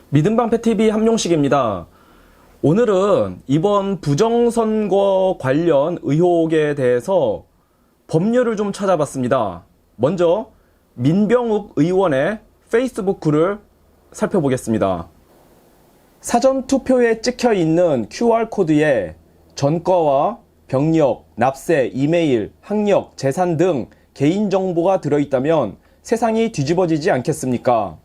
믿음방패TV 함용식입니다. 오늘은 이번 부정선거 관련 의혹에 대해서 법률을 좀 찾아봤습니다. 먼저 민병욱 의원의 페이스북 글을 살펴보겠습니다. 사전투표에 찍혀있는 QR코드에 전과와 병력, 납세, 이메일, 학력, 재산 등 개인정보가 들어있다면 세상이 뒤집어지지 않겠습니까?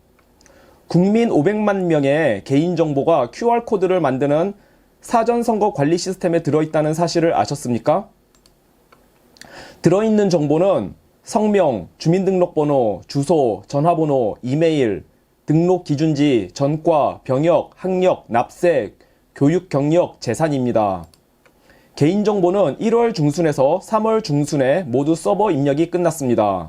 국민 500만 명의 개인정보가 QR코드를 만드는 사전선거 관리 시스템에 들어있다는 사실을 아셨습니까? 들어있는 정보는 성명, 주민등록번호, 주소, 전화번호, 이메일, 등록 기준지, 전과, 병역, 학력, 납세, 교육 경력, 재산입니다. 개인정보는 1월 중순에서 3월 중순에 모두 서버 입력이 끝났습니다.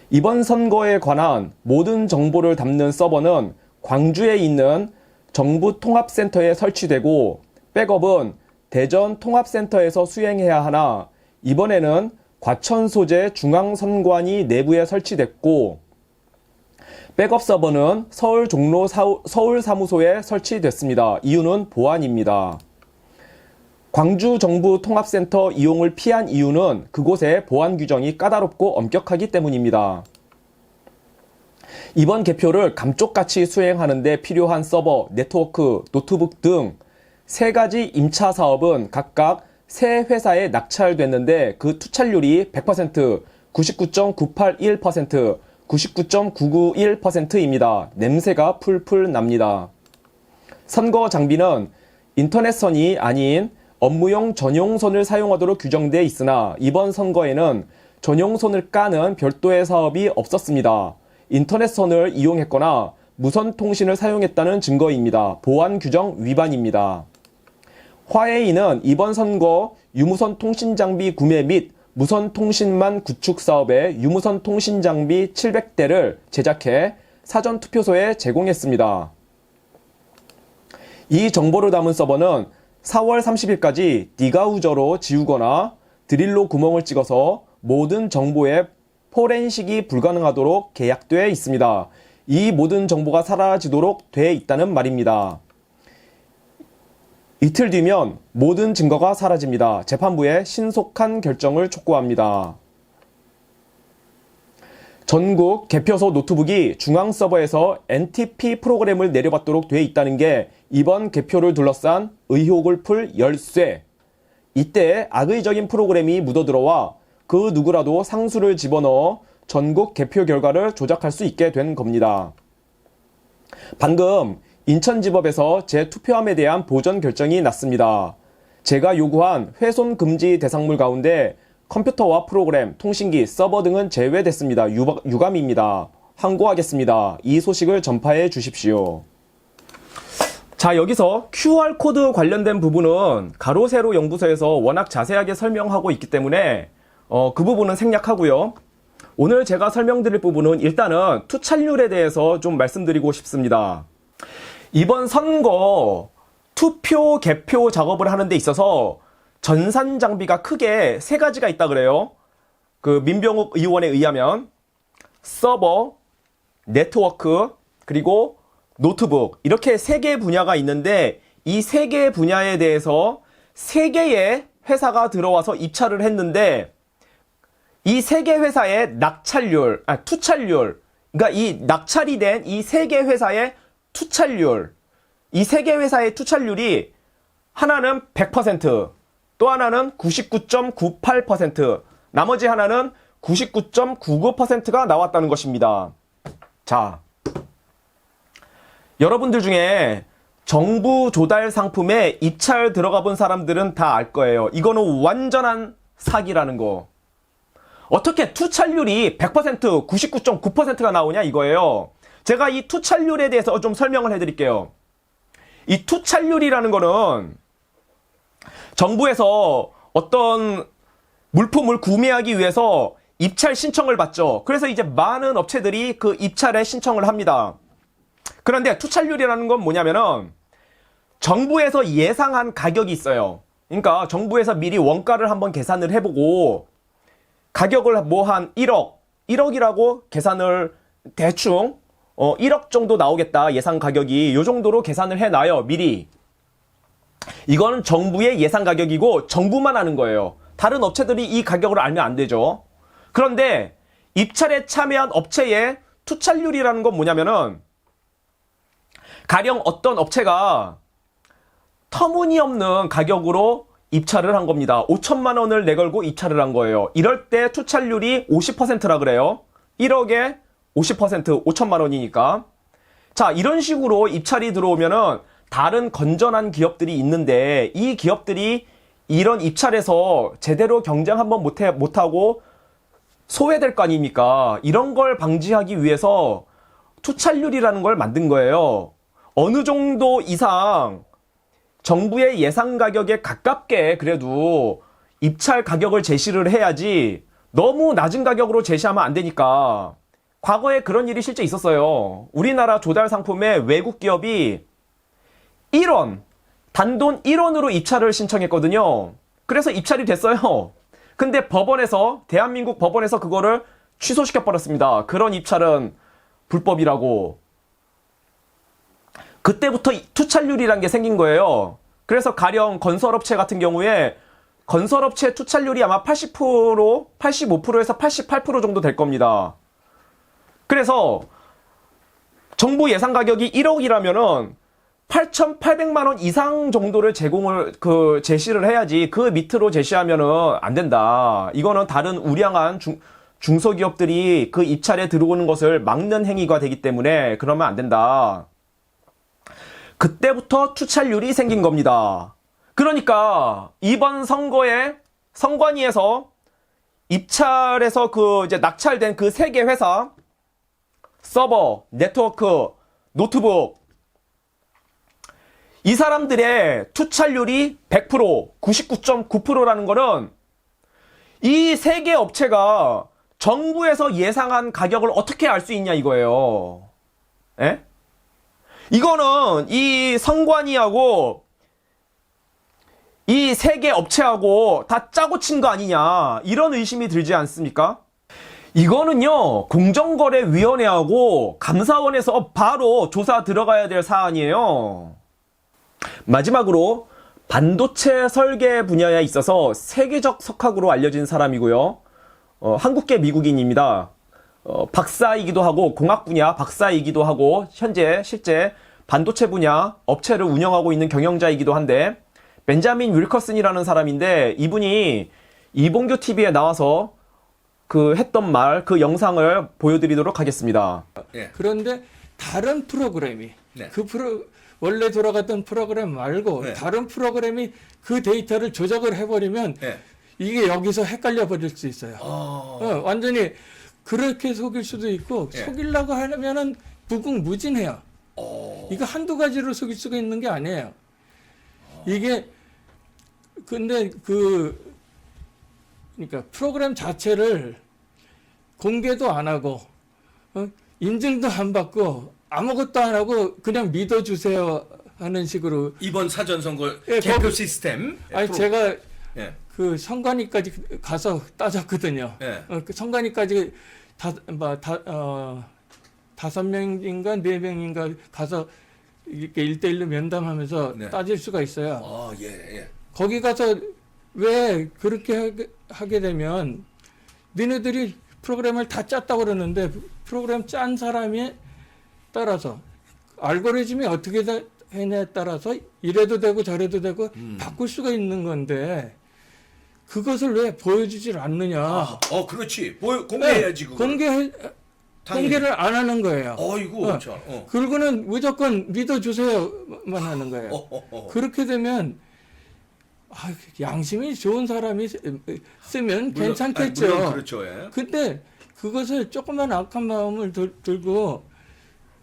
이번 선거에 관한 모든 정보를 담는 서버는 광주에 있는 정부 통합센터에 설치되고 백업은 대전 통합센터에서 수행해야 하나 이번에는 과천 소재 중앙선관위 내부에 설치됐고 백업 서버는 서울 종로 서울사무소에 설치됐습니다. 이유는 보안입니다. 광주 정부 통합센터 이용을 피한 이유는 그곳의 보안 규정이 까다롭고 엄격하기 때문입니다. 이번 개표를 감쪽같이 수행하는 데 필요한 서버, 네트워크, 노트북 등 3가지 임차 사업은 각각 3회사에 낙찰됐는데 그 투찰률이 100%, 99.981%, 99.991%입니다. 냄새가 풀풀 납니다. 선거 장비는 인터넷선이 아닌 업무용 전용선을 사용하도록 규정되어 있으나 이번 선거에는 전용선을 까는 별도의 사업이 없었습니다. 인터넷선을 이용했거나 무선통신을 사용했다는 증거입니다. 보안 규정 위반입니다. 화웨이는 이번 선거 유무선 통신장비 구매 및 무선통신망 구축 사업에 유무선 통신장비 700대를 제작해 사전투표소에 제공했습니다. 이 정보를 담은 서버는 4월 30일까지 디가우저로 지우거나 드릴로 구멍을 찍어서 모든 정보에 포렌식이 불가능하도록 계약되어 있습니다. 이 모든 정보가 사라지도록 되어 있다는 말입니다. 이틀 뒤면 모든 증거가 사라집니다. 재판부에 신속한 결정을 촉구합니다. 전국 개표소 노트북이 중앙 서버에서 NTP 프로그램을 내려받도록 되어 있다는 게 이번 개표를 둘러싼 의혹을 풀 열쇠. 이때 악의적인 프로그램이 묻어들어와 그 누구라도 상수를 집어넣어 전국 개표 결과를 조작할 수 있게 된 겁니다. 방금 인천지법에서 제 투표함에 대한 보전 결정이 났습니다. 제가 요구한 훼손 금지 대상물 가운데 컴퓨터와 프로그램, 통신기, 서버 등은 제외됐습니다. 유감입니다. 항고하겠습니다. 이 소식을 전파해 주십시오. 자, 여기서 QR코드 관련된 부분은 가로 세로 연구소에서 워낙 자세하게 설명하고 있기 때문에 그 부분은 생략하고요. 오늘 제가 설명드릴 부분은 일단은 투찰률에 대해서 좀 말씀드리고 싶습니다. 이번 선거 투표 개표 작업을 하는 데 있어서 전산 장비가 크게 3가지가 있다 그래요. 그 민병욱 의원에 의하면 서버, 네트워크, 그리고 노트북 이렇게 3개 분야가 있는데 이 3개 분야에 대해서 3개의 회사가 들어와서 입찰을 했는데 이 3개 회사의 투찰률, 그러니까 이 낙찰이 된 이 3개 회사의 투찰률, 이 3개 회사의 투찰률이 하나는 100%, 또 하나는 99.98%, 나머지 하나는 99.99%가 나왔다는 것입니다. 자, 여러분들 중에 정부 조달 상품에 입찰 들어가 본 사람들은 다 알 거예요. 이거는 완전한 사기라는 거. 어떻게 투찰률이 100%, 99.9%가 나오냐 이거예요. 제가 이 투찰률에 대해서 좀 설명을 해드릴게요. 이 투찰률이라는 거는 정부에서 어떤 물품을 구매하기 위해서 입찰 신청을 받죠. 그래서 이제 많은 업체들이 그 입찰에 신청을 합니다. 그런데 투찰률이라는 건 뭐냐면은 정부에서 예상한 가격이 있어요. 그러니까 정부에서 미리 원가를 한번 계산을 해보고 가격을 뭐 한 1억, 1억이라고 계산을 대충 1억 정도 나오겠다. 예상 가격이 요 정도로 계산을 해놔요. 미리. 이거는 정부의 예상 가격이고 정부만 아는 거예요. 다른 업체들이 이 가격을 알면 안 되죠. 그런데 입찰에 참여한 업체의 투찰률이라는 건 뭐냐면은 가령 어떤 업체가 터무니없는 가격으로 입찰을 한 겁니다. 5천만 원을 내걸고 입찰을 한 거예요. 이럴 때 투찰률이 50%라 그래요. 1억에 50%, 5천만 원이니까. 자, 이런 식으로 입찰이 들어오면은 다른 건전한 기업들이 있는데 이 기업들이 이런 입찰에서 제대로 경쟁 한번 못하고 소외될 거 아닙니까? 이런 걸 방지하기 위해서 투찰률이라는 걸 만든 거예요. 어느 정도 이상 정부의 예상 가격에 가깝게 그래도 입찰 가격을 제시를 해야지 너무 낮은 가격으로 제시하면 안 되니까. 과거에 그런 일이 실제 있었어요. 우리나라 조달 상품에 외국 기업이 1원, 단돈 1원으로 입찰을 신청했거든요. 그래서 입찰이 됐어요. 근데 법원에서, 대한민국 법원에서 그거를 취소시켜버렸습니다. 그런 입찰은 불법이라고. 그때부터 투찰률이란 게 생긴 거예요. 그래서 가령 건설업체 같은 경우에 건설업체 투찰률이 아마 80%, 85%에서 88% 정도 될 겁니다. 그래서 정부 예상 가격이 1억이라면은 8,800만 원 이상 정도를 제시를 해야지 그 밑으로 제시하면은 안 된다. 이거는 다른 우량한 중소기업들이 그 입찰에 들어오는 것을 막는 행위가 되기 때문에 그러면 안 된다. 그때부터 투찰률이 생긴 겁니다. 그러니까 이번 선거에 선관위에서 입찰에서 이제 낙찰된 그 3개 회사 서버, 네트워크, 노트북 이 사람들의 투찰률이 100%, 99.9%라는 거는 이 3개 업체가 정부에서 예상한 가격을 어떻게 알 수 있냐 이거예요. 에? 이거는 이 선관위하고 이 3개 업체하고 다 짜고 친 거 아니냐 이런 의심이 들지 않습니까? 이거는요 공정거래위원회하고 감사원에서 바로 조사 들어가야 될 사안이에요. 마지막으로 반도체 설계 분야에 있어서 세계적 석학으로 알려진 사람이고요. 한국계 미국인입니다. 박사이기도 하고 공학 분야 박사이기도 하고 현재 실제 반도체 분야 업체를 운영하고 있는 경영자이기도 한데 벤자민 윌커슨이라는 사람인데 이분이 이봉규 TV에 나와서 했던 말, 그 영상을 보여드리도록 하겠습니다. 예. 그런데 다른 프로그램이 네. 원래 돌아갔던 프로그램 말고 네. 다른 프로그램이 그 데이터를 조작을 해버리면 네. 이게 여기서 헷갈려 버릴 수 있어요. 완전히 그렇게 속일 수도 있고 네. 속이려고 하면은 무궁무진해요. 이거 한두 가지로 속일 수가 있는 게 아니에요. 이게 근데 그러니까 프로그램 자체를 공개도 안 하고 인증도 안 받고 아무것도 안 하고 그냥 믿어주세요 하는 식으로 이번 사전선거 예, 개표 시스템. 아니 제가 예. 그 선관위까지 가서 따졌거든요. 예. 그 선관위까지 5명인가 4명인가 가서 이렇게 1대1로 면담하면서 네. 따질 수가 있어요. 예. 거기 가서 왜 그렇게 하게 되면 니네들이 프로그램을 다 짰다고 그러는데 프로그램 짠 사람에 따라서 알고리즘이 어떻게 해냐에 따라서 이래도 되고 저래도 되고 바꿀 수가 있는 건데 그것을 왜 보여주질 않느냐. 그렇지. 공개해야지 그거. 공개를 안 하는 거예요. 이거 참. 그리고는 무조건 믿어주세요만 하는 거예요. 그렇게 되면 양심이 좋은 사람이 쓰면 괜찮겠죠. 물론 그렇죠. 예. 근데 그것을 조금만 악한 마음을 들고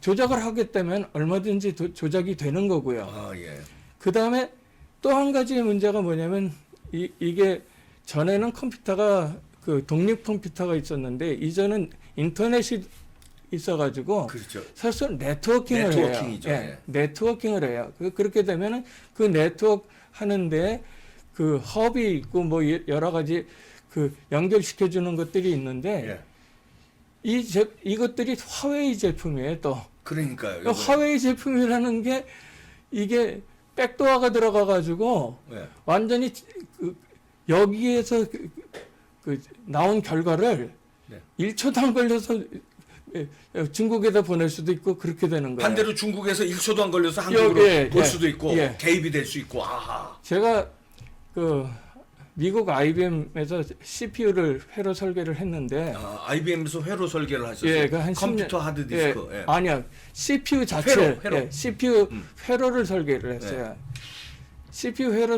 조작을 하겠다면 얼마든지 조작이 되는 거고요. 예. 그 다음에 또 한 가지 문제가 뭐냐면 이게 전에는 컴퓨터가 독립 컴퓨터가 있었는데 이제는 인터넷이 있어가지고 그렇죠. 사실 네트워킹을 네트워킹이죠. 해요. 예. 네트워킹을 해요. 그렇게 되면은 그 네트워크 하는데 그 헙이 있고 뭐 여러 가지 연결시켜 주는 것들이 있는데 예. 이것들이 화웨이 제품이에요. 또 그러니까요. 이거. 화웨이 제품이라는 게 이게 백도어가 들어가가지고 네. 완전히 여기에서 나온 결과를 네. 1초도 안 걸려서 중국에다 보낼 수도 있고 그렇게 되는 거예요. 반대로 중국에서 1초도 안 걸려서 한국으로 예, 볼 예, 수도 있고 예. 개입이 될 수 있고. 아하. 제가 미국 IBM에서 CPU를 회로 설계를 했는데 IBM에서 회로 설계를 하셨어요. 예, 한 컴퓨터 10년, 하드디스크. 예. 아니야. CPU 자체 회로. 예, CPU 회로를 설계를 했어요. CPU 회로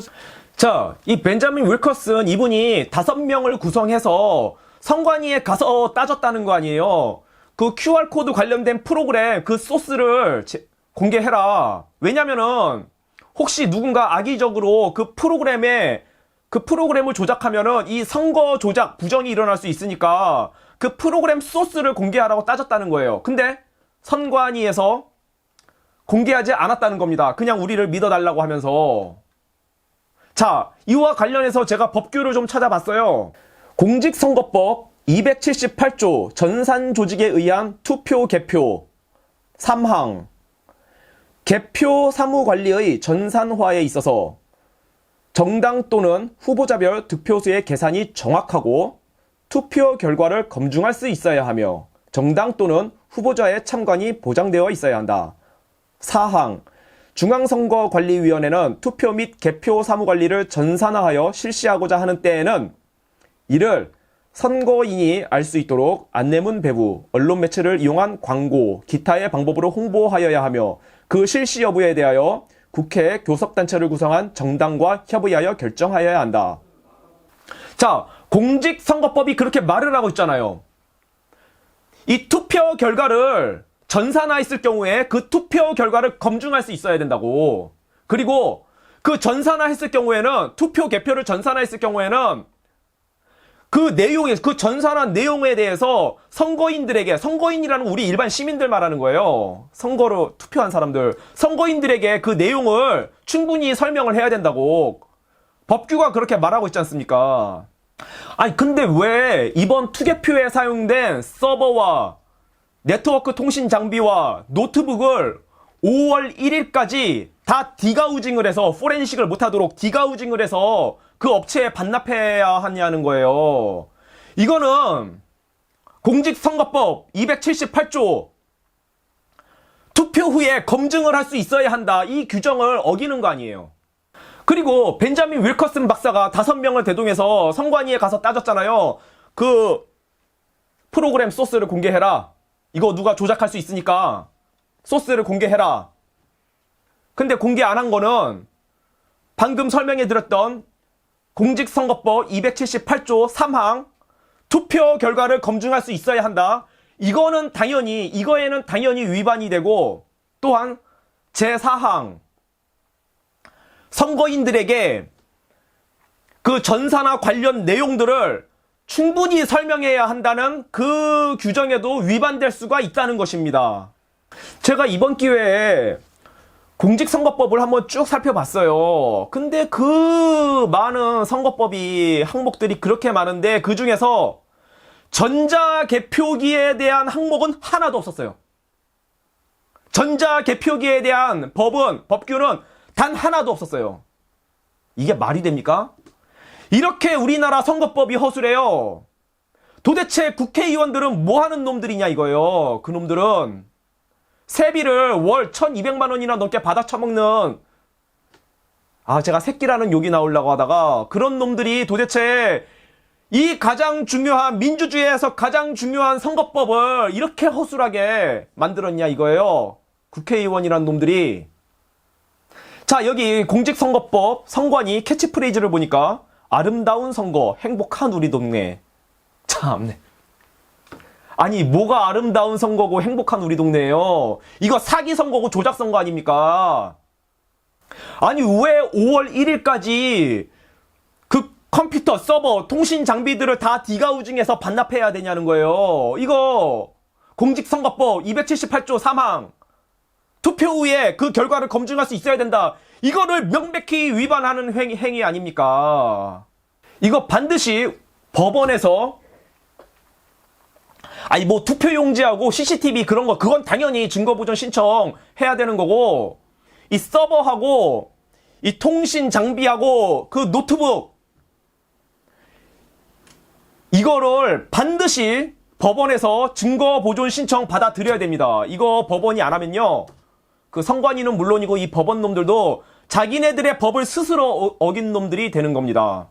자, 이 벤자민 윌커슨 이분이 5명을 구성해서 선관위에 가서 따졌다는 거 아니에요. 그 QR코드 관련된 프로그램 그 소스를 공개해라. 왜냐면은 혹시 누군가 악의적으로 그 프로그램을 조작하면은 이 선거 조작 부정이 일어날 수 있으니까 그 프로그램 소스를 공개하라고 따졌다는 거예요. 근데 선관위에서 공개하지 않았다는 겁니다. 그냥 우리를 믿어달라고 하면서. 자, 이와 관련해서 제가 법규를 좀 찾아봤어요. 공직선거법 278조 전산 조직에 의한 투표 개표 3항 개표 사무 관리의 전산화에 있어서 정당 또는 후보자별 득표수의 계산이 정확하고 투표 결과를 검증할 수 있어야 하며 정당 또는 후보자의 참관이 보장되어 있어야 한다. 4항 중앙선거관리위원회는 투표 및 개표 사무관리를 전산화하여 실시하고자 하는 때에는 이를 선거인이 알 수 있도록 안내문 배부, 언론 매체를 이용한 광고, 기타의 방법으로 홍보하여야 하며 그 실시 여부에 대하여 국회 교섭단체를 구성한 정당과 협의하여 결정하여야 한다. 자, 공직선거법이 그렇게 말을 하고 있잖아요. 이 투표 결과를 전산화했을 경우에 그 투표 결과를 검증할 수 있어야 된다고. 그리고 그 전산화했을 경우에는 투표 개표를 전산화했을 경우에는 그 전산한 내용에 대해서 선거인이라는 우리 일반 시민들 말하는 거예요. 선거로 투표한 사람들. 선거인들에게 그 내용을 충분히 설명을 해야 된다고. 법규가 그렇게 말하고 있지 않습니까? 아니, 근데 왜 이번 투개표에 사용된 서버와 네트워크 통신 장비와 노트북을 5월 1일까지 다 디가우징을 해서 포렌식을 못하도록 디가우징을 해서 그 업체에 반납해야 하냐는 거예요. 이거는 공직선거법 278조 투표 후에 검증을 할 수 있어야 한다. 이 규정을 어기는 거 아니에요. 그리고 벤자민 윌커슨 박사가 5명을 대동해서 선관위에 가서 따졌잖아요. 그 프로그램 소스를 공개해라. 이거 누가 조작할 수 있으니까 소스를 공개해라. 근데 공개 안 한 거는 방금 설명해 드렸던 공직선거법 278조 3항 투표 결과를 검증할 수 있어야 한다. 이거에는 당연히 위반이 되고, 또한 제4항 선거인들에게 그 전산화 관련 내용들을 충분히 설명해야 한다는 그 규정에도 위반될 수가 있다는 것입니다. 제가 이번 기회에 공직선거법을 한번 쭉 살펴봤어요. 근데 그 많은 선거법이 항목들이 그렇게 많은데 그 중에서 전자개표기에 대한 항목은 하나도 없었어요. 전자개표기에 대한 법규는 단 하나도 없었어요. 이게 말이 됩니까? 이렇게 우리나라 선거법이 허술해요. 도대체 국회의원들은 뭐 하는 놈들이냐 이거예요. 그 놈들은 세비를 월 1200만 원이나 넘게 받아 처먹는, 제가 새끼라는 욕이 나오려고 하다가, 그런 놈들이 도대체 이 가장 중요한, 민주주의에서 가장 중요한 선거법을 이렇게 허술하게 만들었냐 이거예요. 국회의원이란 놈들이. 자, 여기 공직선거법 선관위 캐치프레이즈를 보니까 아름다운 선거, 행복한 우리 동네. 참네. 아니, 뭐가 아름다운 선거고 행복한 우리 동네예요. 이거 사기 선거고 조작 선거 아닙니까? 아니, 왜 5월 1일까지 그 컴퓨터, 서버, 통신 장비들을 다 디가우징해서 반납해야 되냐는 거예요. 이거 공직선거법 278조 3항 투표 후에 그 결과를 검증할 수 있어야 된다. 이거를 명백히 위반하는 행위 아닙니까? 이거 반드시 법원에서 아니 뭐 투표용지하고 CCTV 그런 거 그건 당연히 증거보전 신청해야 되는 거고 이 서버하고 이 통신 장비하고 그 노트북 이거를 반드시 법원에서 증거보존 신청 받아들여야 됩니다. 이거 법원이 안 하면요. 그 선관위는 물론이고 이 법원 놈들도 자기네들의 법을 스스로 어긴 놈들이 되는 겁니다.